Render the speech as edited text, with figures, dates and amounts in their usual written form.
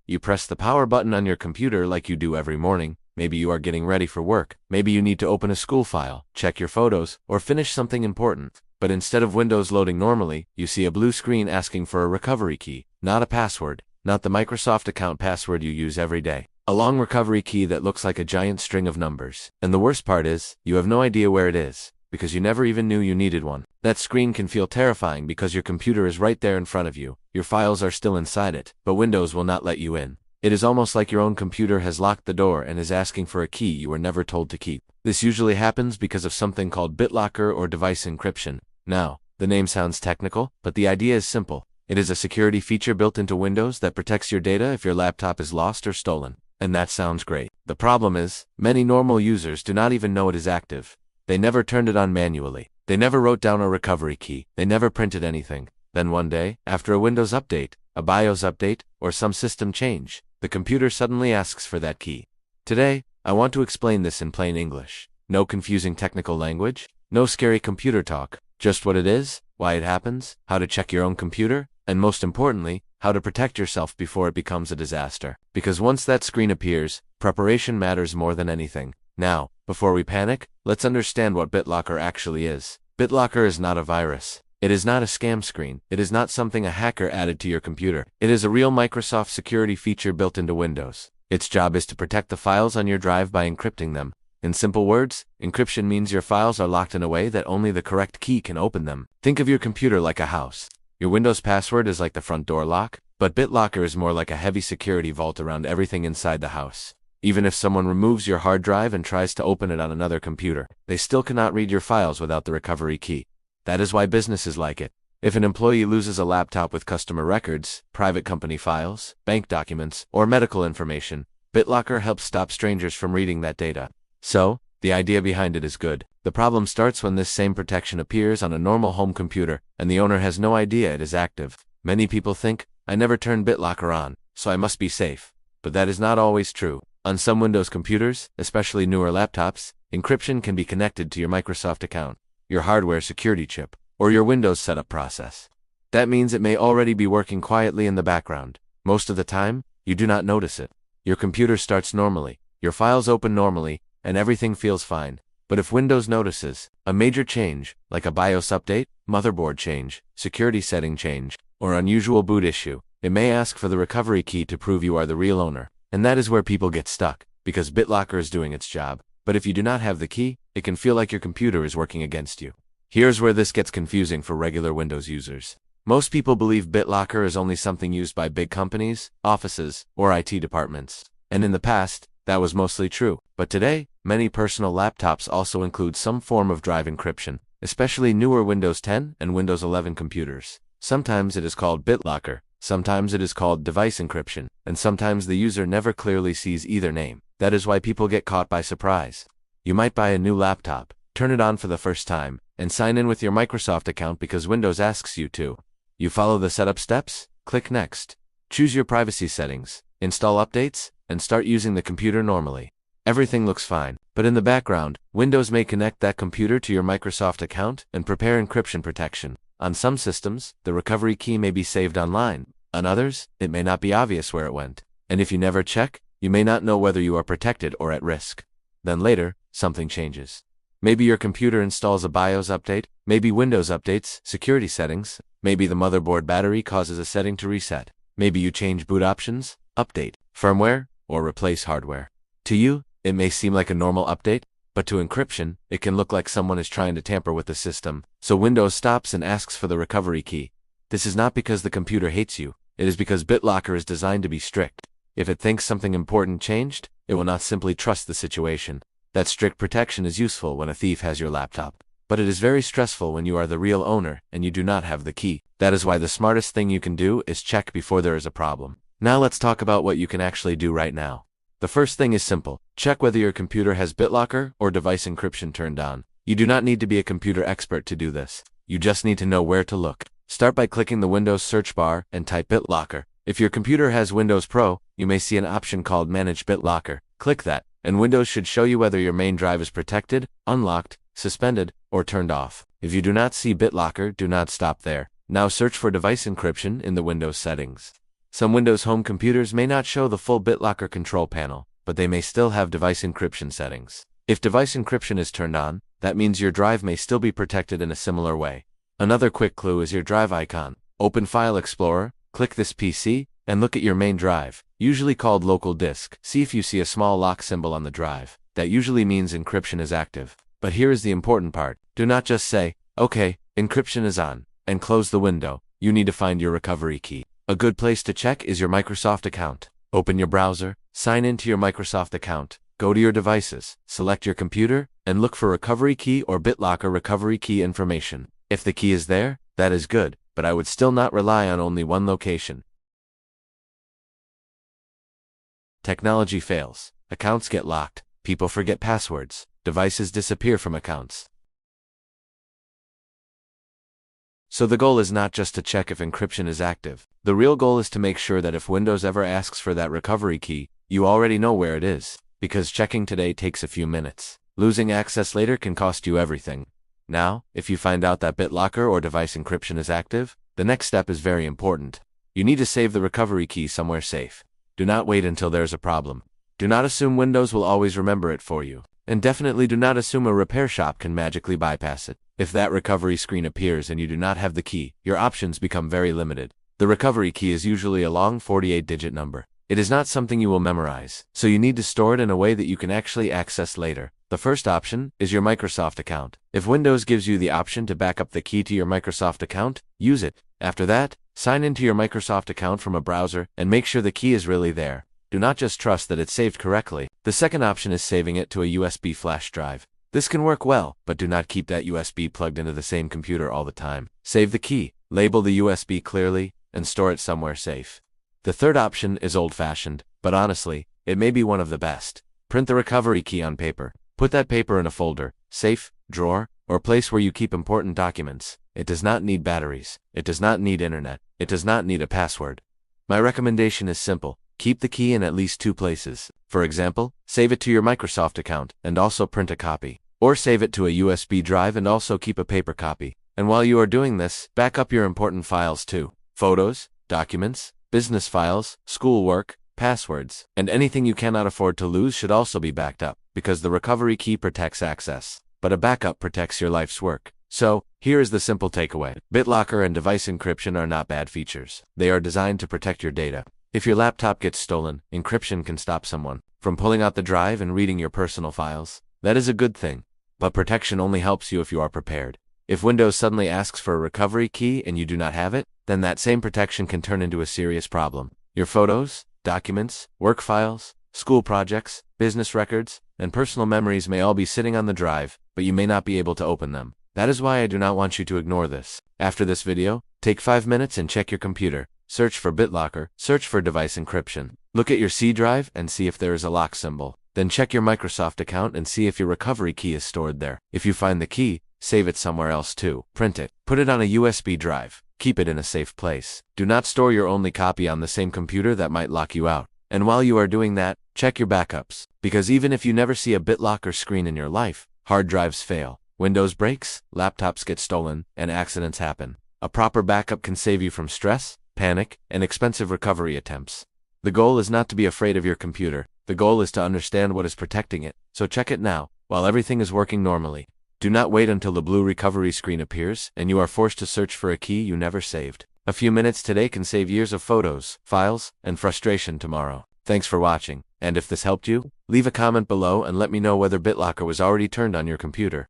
You press the power button on your computer like you do every morning. Maybe you are getting ready for work. Maybe you need to open a school file, check your photos, or finish something important. But instead of Windows loading normally, you see a blue screen asking for a recovery key, not a password, not the Microsoft account password you use every day. A long recovery key that looks like a giant string of numbers. And the worst part is, you have no idea where it is, because you never even knew you needed one. That screen can feel terrifying because your computer is right there in front of you. Your files are still inside it, but Windows will not let you in. It is almost like your own computer has locked the door and is asking for a key you were never told to keep. This usually happens because of something called BitLocker or device encryption. Now, the name sounds technical, but the idea is simple. It is a security feature built into Windows that protects your data if your laptop is lost or stolen. And that sounds great. The problem is, many normal users do not even know it is active. They never turned it on manually. They never wrote down a recovery key. They never printed anything. Then one day, after a Windows update, a BIOS update, or some system change, the computer suddenly asks for that key. Today, I want to explain this in plain English. No confusing technical language, no scary computer talk, just what it is, why it happens, how to check your own computer, and most importantly, how to protect yourself before it becomes a disaster. Because once that screen appears, preparation matters more than anything. Now, before we panic, let's understand what BitLocker actually is. BitLocker is not a virus. It is not a scam screen. It is not something a hacker added to your computer. It is a real Microsoft security feature built into Windows. Its job is to protect the files on your drive by encrypting them. In simple words, encryption means your files are locked in a way that only the correct key can open them. Think of your computer like a house. Your Windows password is like the front door lock, but BitLocker is more like a heavy security vault around everything inside the house. Even if someone removes your hard drive and tries to open it on another computer, they still cannot read your files without the recovery key. That is why businesses like it. If an employee loses a laptop with customer records, private company files, bank documents, or medical information, BitLocker helps stop strangers from reading that data. So, the idea behind it is good. The problem starts when this same protection appears on a normal home computer, and the owner has no idea it is active. Many people think, I never turned BitLocker on, so I must be safe. But that is not always true. On some Windows computers, especially newer laptops, encryption can be connected to your Microsoft account, your hardware security chip, or your Windows setup process. That means it may already be working quietly in the background. Most of the time, you do not notice it. Your computer starts normally, your files open normally, and everything feels fine. But if Windows notices a major change, like a BIOS update, motherboard change, security setting change, or unusual boot issue, it may ask for the recovery key to prove you are the real owner. And that is where people get stuck, because BitLocker is doing its job. But if you do not have the key, it can feel like your computer is working against you. Here's where this gets confusing for regular Windows users. Most people believe BitLocker is only something used by big companies, offices, or IT departments. And in the past, that was mostly true. But today, many personal laptops also include some form of drive encryption, especially newer Windows 10 and Windows 11 computers. Sometimes it is called BitLocker, sometimes it is called device encryption, and sometimes the user never clearly sees either name. That is why people get caught by surprise. You might buy a new laptop, turn it on for the first time, and sign in with your Microsoft account because Windows asks you to. You follow the setup steps, click Next, choose your privacy settings, install updates, and start using the computer normally. Everything looks fine, but in the background, Windows may connect that computer to your Microsoft account and prepare encryption protection. On some systems, the recovery key may be saved online. On others, it may not be obvious where it went. And if you never check, you may not know whether you are protected or at risk. Then later, something changes. Maybe your computer installs a BIOS update, maybe Windows updates security settings, maybe the motherboard battery causes a setting to reset. Maybe you change boot options, update firmware, or replace hardware. To you, it may seem like a normal update, but to encryption, it can look like someone is trying to tamper with the system. So Windows stops and asks for the recovery key. This is not because the computer hates you. It is because BitLocker is designed to be strict. If it thinks something important changed, it will not simply trust the situation. That strict protection is useful when a thief has your laptop. But it is very stressful when you are the real owner and you do not have the key. That is why the smartest thing you can do is check before there is a problem. Now let's talk about what you can actually do right now. The first thing is simple. Check whether your computer has BitLocker or device encryption turned on. You do not need to be a computer expert to do this. You just need to know where to look. Start by clicking the Windows search bar and type BitLocker. If your computer has Windows Pro, you may see an option called Manage BitLocker. Click that, and Windows should show you whether your main drive is protected, unlocked, suspended, or turned off. If you do not see BitLocker, do not stop there. Now search for device encryption in the Windows settings. Some Windows home computers may not show the full BitLocker control panel, but they may still have device encryption settings. If device encryption is turned on, that means your drive may still be protected in a similar way. Another quick clue is your drive icon. Open File Explorer, click this PC, and look at your main drive, usually called local disk. See if you see a small lock symbol on the drive. That usually means encryption is active. But here is the important part. Do not just say, "Okay, encryption is on," and close the window. You need to find your recovery key. A good place to check is your Microsoft account. Open your browser, sign into your Microsoft account, go to your devices, select your computer, and look for recovery key or BitLocker recovery key information. If the key is there, that is good, but I would still not rely on only one location. Technology fails. Accounts get locked. People forget passwords. Devices disappear from accounts. So the goal is not just to check if encryption is active. The real goal is to make sure that if Windows ever asks for that recovery key, you already know where it is, because checking today takes a few minutes. Losing access later can cost you everything. Now, if you find out that BitLocker or device encryption is active, the next step is very important. You need to save the recovery key somewhere safe. Do not wait until there's a problem. Do not assume Windows will always remember it for you. And definitely do not assume a repair shop can magically bypass it. If that recovery screen appears and you do not have the key, your options become very limited. The recovery key is usually a long 48-digit number. It is not something you will memorize, so you need to store it in a way that you can actually access later. The first option is your Microsoft account. If Windows gives you the option to back up the key to your Microsoft account, use it. After that, sign into your Microsoft account from a browser and make sure the key is really there. Do not just trust that it's saved correctly. The second option is saving it to a USB flash drive. This can work well, but do not keep that USB plugged into the same computer all the time. Save the key, label the USB clearly, and store it somewhere safe. The third option is old-fashioned, but honestly, it may be one of the best. Print the recovery key on paper. Put that paper in a folder, safe, drawer, or place where you keep important documents. It does not need batteries. It does not need internet. It does not need a password. My recommendation is simple. Keep the key in at least 2 places. For example, save it to your Microsoft account and also print a copy. Or save it to a USB drive and also keep a paper copy. And while you are doing this, back up your important files too. Photos, documents, business files, schoolwork, passwords, and anything you cannot afford to lose should also be backed up, because the recovery key protects access, but a backup protects your life's work. So, here is the simple takeaway. BitLocker and device encryption are not bad features. They are designed to protect your data. If your laptop gets stolen, encryption can stop someone from pulling out the drive and reading your personal files. That is a good thing. But protection only helps you if you are prepared. If Windows suddenly asks for a recovery key and you do not have it, then that same protection can turn into a serious problem. Your photos, documents, work files, school projects, business records, and personal memories may all be sitting on the drive, but you may not be able to open them. That is why I do not want you to ignore this. After this video, take 5 minutes and check your computer. Search for BitLocker, search for device encryption. Look at your C drive and see if there is a lock symbol. Then check your Microsoft account and see if your recovery key is stored there. If you find the key, save it somewhere else too. Print it. Put it on a USB drive. Keep it in a safe place. Do not store your only copy on the same computer that might lock you out. And while you are doing that, check your backups. Because even if you never see a BitLocker screen in your life, hard drives fail, Windows breaks, laptops get stolen, and accidents happen. A proper backup can save you from stress, panic, and expensive recovery attempts. The goal is not to be afraid of your computer. The goal is to understand what is protecting it, so check it now, while everything is working normally. Do not wait until the blue recovery screen appears and you are forced to search for a key you never saved. A few minutes today can save years of photos, files, and frustration tomorrow. Thanks for watching, and if this helped you, leave a comment below and let me know whether BitLocker was already turned on your computer.